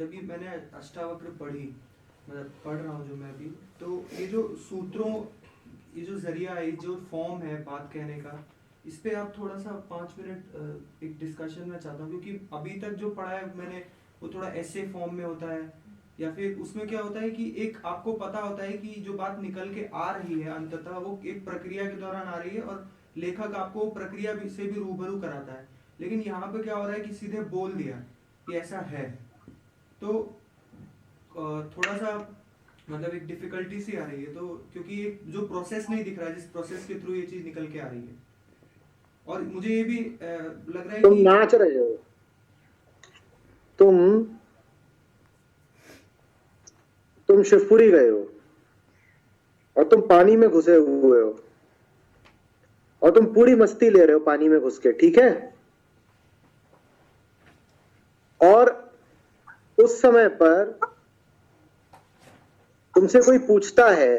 जब भी मैंने अष्टावक्र पढ़ी, मतलब पढ़ रहा हूँ जो मैं भी, तो ये जो सूत्रों, ये जो जरिया है, जो फॉर्म है बात कहने का, इस पे आप थोड़ा सा 5 मिनट एक डिस्कशन में चाहता हूँ, क्योंकि अभी तक जो पढ़ा है मैंने वो थोड़ा ऐसे फॉर्म में होता है, या फिर उसमें क्या होता है कि एक आपको पता होता है कि जो बात निकल के आ रही है अंततः वो एक प्रक्रिया के दौरान आ रही है, और लेखक आपको प्रक्रिया से भी रूबरू कराता है। लेकिन यहाँ पे क्या हो रहा है कि सीधे बोल दिया कि ऐसा है, तो थोड़ा सा मतलब एक डिफिकल्टी सी आ रही है, तो क्योंकि एक जो प्रोसेस नहीं दिख रहा है जिस प्रोसेस के थ्रू ये चीज निकल के आ रही है, और मुझे ये भी लग रहा है तुम कि नाच रहे हो, तुम शिवपुरी गए हो और तुम पानी में घुसे हुए हो और तुम पूरी मस्ती ले रहे हो पानी में घुस के, ठीक है। और उस समय पर तुमसे कोई पूछता है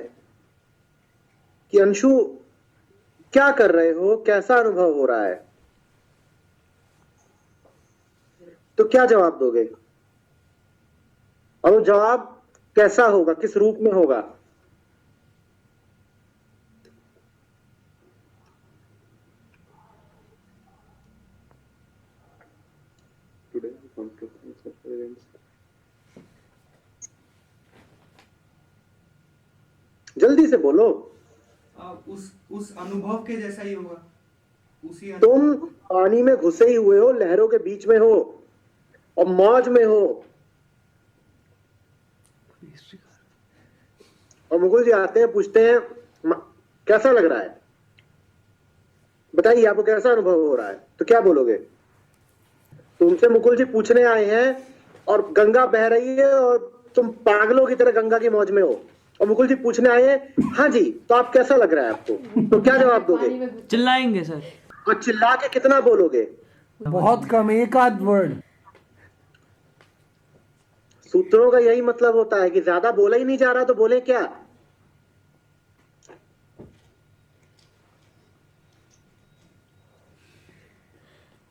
कि अंशु क्या कर रहे हो, कैसा अनुभव हो रहा है, तो क्या जवाब दोगे? और वो जवाब कैसा होगा, किस रूप में होगा? जल्दी से बोलो। उस अनुभव के जैसा ही होगा, उसी तुम पानी में घुसे ही हुए हो, लहरों के बीच में हो और मौज में हो, और मुकुल जी आते हैं, पूछते हैं कैसा लग रहा है, बताइए आपको कैसा अनुभव हो रहा है, तो क्या बोलोगे? तुमसे मुकुल जी पूछने आए हैं और गंगा बह रही है और तुम पागलों की तरह गंगा की मौज में हो, और मुकुल जी पूछने आए हैं हाँ जी तो आप कैसा लग रहा है आपको, तो क्या जवाब दोगे? चिल्लाएंगे सर। और चिल्ला के कितना बोलोगे? बहुत कम, एक आध वर्ड। सूत्रों का यही मतलब होता है कि ज्यादा बोला ही नहीं जा रहा तो बोले क्या।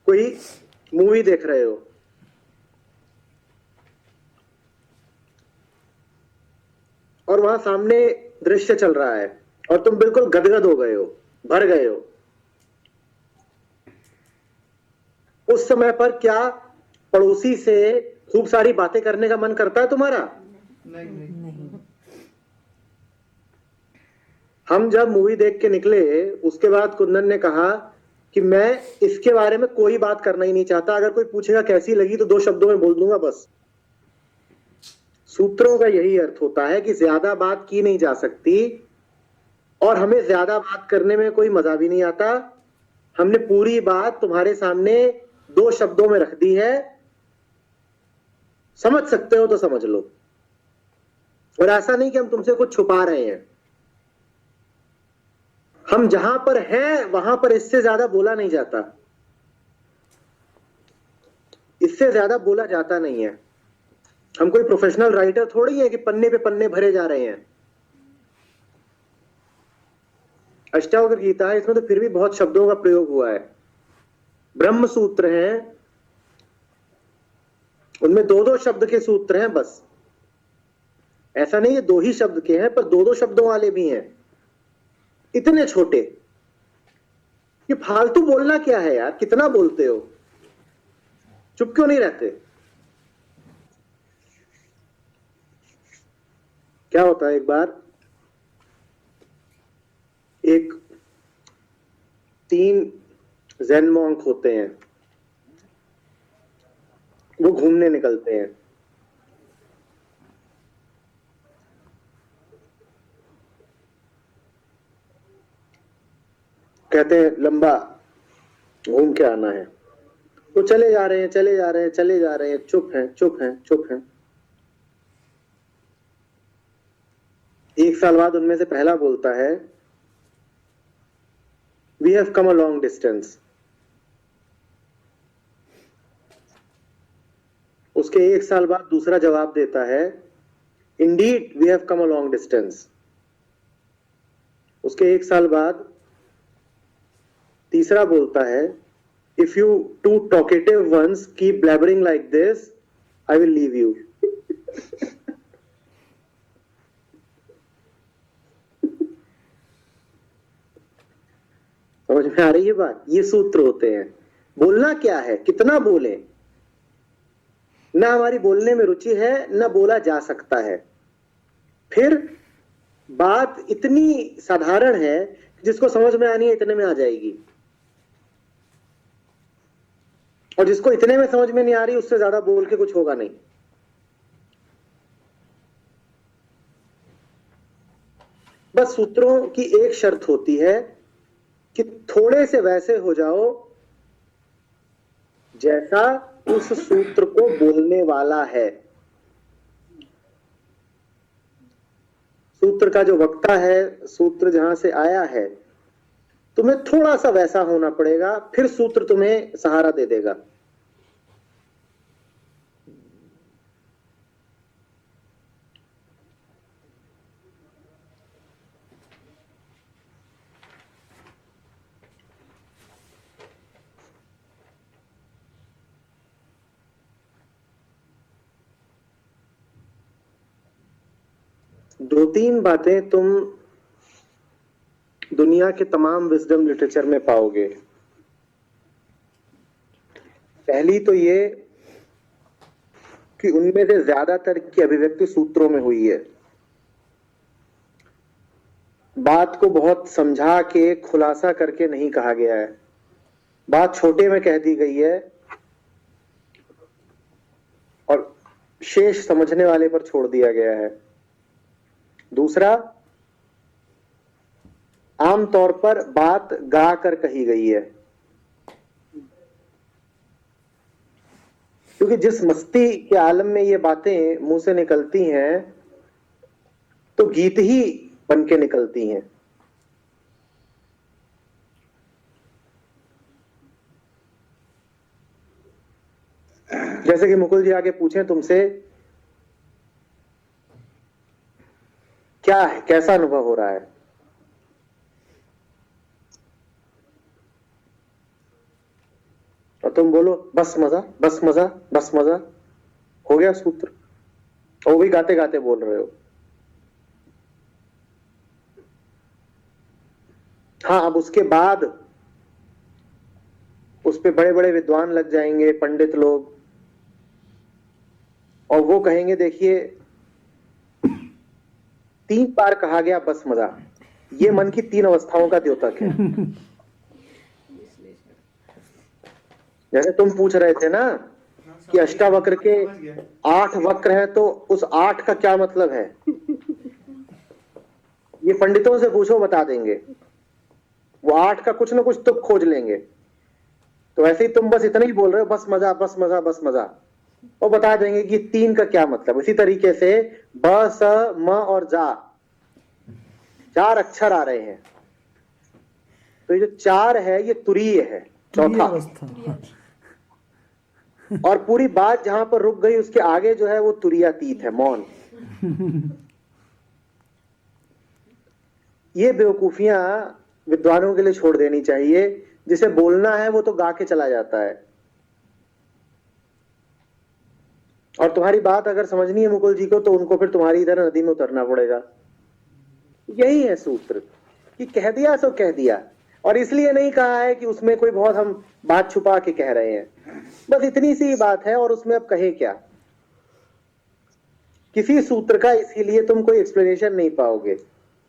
कोई मूवी देख रहे हो और वहां सामने दृश्य चल रहा है और तुम बिल्कुल गदगद हो गए हो, भर गए हो, उस समय पर क्या पड़ोसी से खूब सारी बातें करने का मन करता है तुम्हारा? नहीं। हम जब मूवी देख के निकले उसके बाद कुंदन ने कहा कि मैं इसके बारे में कोई बात करना ही नहीं चाहता, अगर कोई पूछेगा कैसी लगी तो 2 शब्दों में बोल दूंगा बस। सूत्रों का यही अर्थ होता है कि ज्यादा बात की नहीं जा सकती और हमें ज्यादा बात करने में कोई मजा भी नहीं आता। हमने पूरी बात तुम्हारे सामने 2 शब्दों में रख दी है, समझ सकते हो तो समझ लो, और ऐसा नहीं कि हम तुमसे कुछ छुपा रहे हैं। हम जहां पर हैं वहां पर इससे ज्यादा बोला नहीं जाता, इससे ज्यादा बोला जाता नहीं है। हम कोई प्रोफेशनल राइटर थोड़ी है कि पन्ने पे पन्ने भरे जा रहे हैं। अष्टावक्र गीता है, इसमें तो फिर भी बहुत शब्दों का प्रयोग हुआ है। ब्रह्म सूत्र हैं, उनमें 2-2 शब्द के सूत्र हैं बस। ऐसा नहीं है 2 ही शब्द के हैं, पर 2-2 शब्दों वाले भी हैं, इतने छोटे। ये फालतू बोलना क्या है यार, कितना बोलते हो, चुप क्यों नहीं रहते? क्या होता है, एक बार एक 3 ज़ेन मॉन्क होते हैं, वो घूमने निकलते हैं। कहते हैं लंबा घूम के आना है, वो चले जा रहे हैं, चले जा रहे हैं, चले जा रहे हैं, चुप हैं, चुप हैं, चुप हैं। 1 साल बाद उनमें से पहला बोलता है we have come a long distance. उसके 1 साल बाद दूसरा जवाब देता है indeed we have come a long distance. उसके 1 साल बाद तीसरा बोलता है if you 2 talkative ones keep blabbering like this I will leave you। समझ में आ रही है बात? ये सूत्र होते हैं। बोलना क्या है, कितना बोले, ना हमारी बोलने में रुचि है, ना बोला जा सकता है। फिर बात इतनी साधारण है, जिसको समझ में आनी है इतने में आ जाएगी, और जिसको इतने में समझ में नहीं आ रही उससे ज्यादा बोल के कुछ होगा नहीं। बस सूत्रों की एक शर्त होती है कि थोड़े से वैसे हो जाओ जैसा उस सूत्र को बोलने वाला है। सूत्र का जो वक्ता है, सूत्र जहां से आया है, तुम्हें थोड़ा सा वैसा होना पड़ेगा, फिर सूत्र तुम्हें सहारा दे देगा। दो तीन बातें तुम दुनिया के तमाम विजडम लिटरेचर में पाओगे। पहली तो ये कि उनमें से ज्यादातर की अभिव्यक्ति सूत्रों में हुई है। बात को बहुत समझा के खुलासा करके नहीं कहा गया है, बात छोटे में कह दी गई है और शेष समझने वाले पर छोड़ दिया गया है। दूसरा, आमतौर पर बात गा कर कही गई है, क्योंकि जिस मस्ती के आलम में ये बातें मुंह से निकलती हैं तो गीत ही बन के निकलती हैं। जैसे कि मुकुल जी आगे पूछें तुमसे, क्या है, कैसा अनुभव हो रहा है, और तुम बोलो बस मजा, बस मजा, बस मजा, हो गया सूत्र। और वो भी गाते गाते बोल रहे हो। हाँ, अब उसके बाद उस पे बड़े बड़े विद्वान लग जाएंगे, पंडित लोग, और वो कहेंगे देखिए 3 बार कहा गया बस मजा, ये मन की 3 अवस्थाओं का द्योतक है। जैसे तुम पूछ रहे थे ना कि अष्टावक्र के 8 वक्र हैं, तो उस 8 का क्या मतलब है, ये पंडितों से पूछो, बता देंगे। वो 8 का कुछ ना कुछ तुक खोज लेंगे। तो ऐसे ही तुम बस इतना ही बोल रहे हो, बस मजा, बस मजा, बस मजा, और बता देंगे कि 3 का क्या मतलब। इसी तरीके से ब, स, म और जा, 4 अक्षर आ रहे हैं, तो ये जो 4 है ये तुरीय है, चौथा। और पूरी बात जहां पर रुक गई उसके आगे जो है वो तुरीयातीत है, मौन। ये बेवकूफियां विद्वानों के लिए छोड़ देनी चाहिए। जिसे बोलना है वो तो गा के चला जाता है। और तुम्हारी बात अगर समझनी है मुकुल जी को, तो उनको फिर तुम्हारी इधर नदी में उतरना पड़ेगा। यही है सूत्र कि कह दिया सो कह दिया, और इसलिए नहीं कहा है कि उसमें कोई बहुत हम बात छुपा के कह रहे हैं, बस इतनी सी बात है। और उसमें अब कहे क्या, किसी सूत्र का इसीलिए तुम कोई एक्सप्लेनेशन नहीं पाओगे।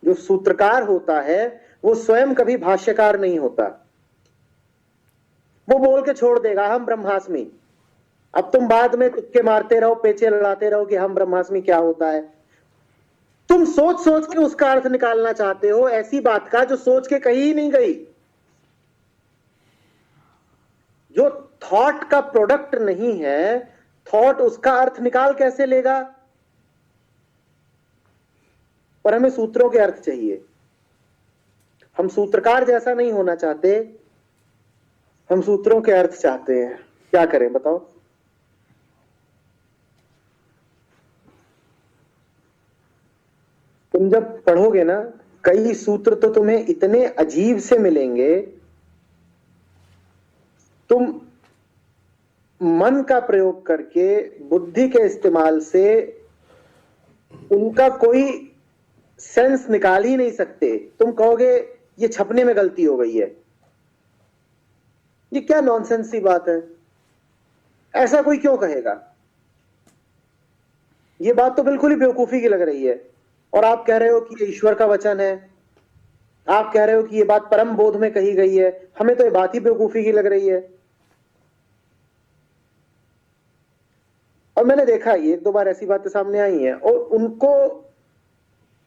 जो सूत्रकार होता है वो स्वयं कभी भाष्यकार नहीं होता। वो बोल के छोड़ देगा हम ब्रह्मास्मि। अब तुम बाद में तुक्के मारते रहो, पेचे लड़ाते रहो कि हम ब्रह्मास्मि क्या होता है। तुम सोच सोच के उसका अर्थ निकालना चाहते हो, ऐसी बात का जो सोच के कही ही नहीं गई। जो थॉट का प्रोडक्ट नहीं है, थॉट उसका अर्थ निकाल कैसे लेगा। पर हमें सूत्रों के अर्थ चाहिए। हम सूत्रकार जैसा नहीं होना चाहते, हम सूत्रों के अर्थ चाहते हैं। क्या करें बताओ। तुम जब पढ़ोगे ना, कई सूत्र तो तुम्हें इतने अजीब से मिलेंगे, तुम मन का प्रयोग करके, बुद्धि के इस्तेमाल से उनका कोई सेंस निकाल ही नहीं सकते। तुम कहोगे ये छपने में गलती हो गई है, ये क्या नॉनसेंस सी बात है, ऐसा कोई क्यों कहेगा? ये बात तो बिल्कुल ही बेवकूफी की लग रही है। और आप कह रहे हो कि ये ईश्वर का वचन है, आप कह रहे हो कि ये बात परम बोध में कही गई है, हमें तो ये बात ही बेवकूफी की लग रही है। और मैंने देखा ये एक दो बार ऐसी बातें सामने आई हैं और उनको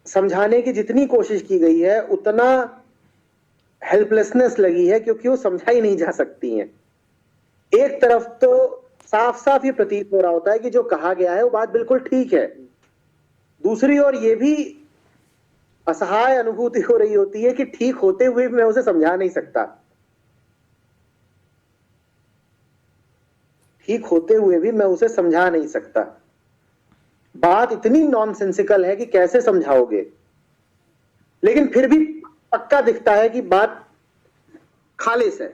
समझाने की जितनी कोशिश की गई है उतना हेल्पलेसनेस लगी है, क्योंकि वो समझाई नहीं जा सकती हैं। एक तरफ तो साफ साफ ये प्रतीत हो रहा होता है कि जो कहा गया है वो बात बिल्कुल ठीक है, दूसरी ओर ये भी असहाय अनुभूति हो रही होती है कि ठीक होते हुए भी मैं उसे समझा नहीं सकता, ठीक होते हुए भी मैं उसे समझा नहीं सकता। बात इतनी नॉनसेंसिकल है कि कैसे समझाओगे, लेकिन फिर भी पक्का दिखता है कि बात खालिस है।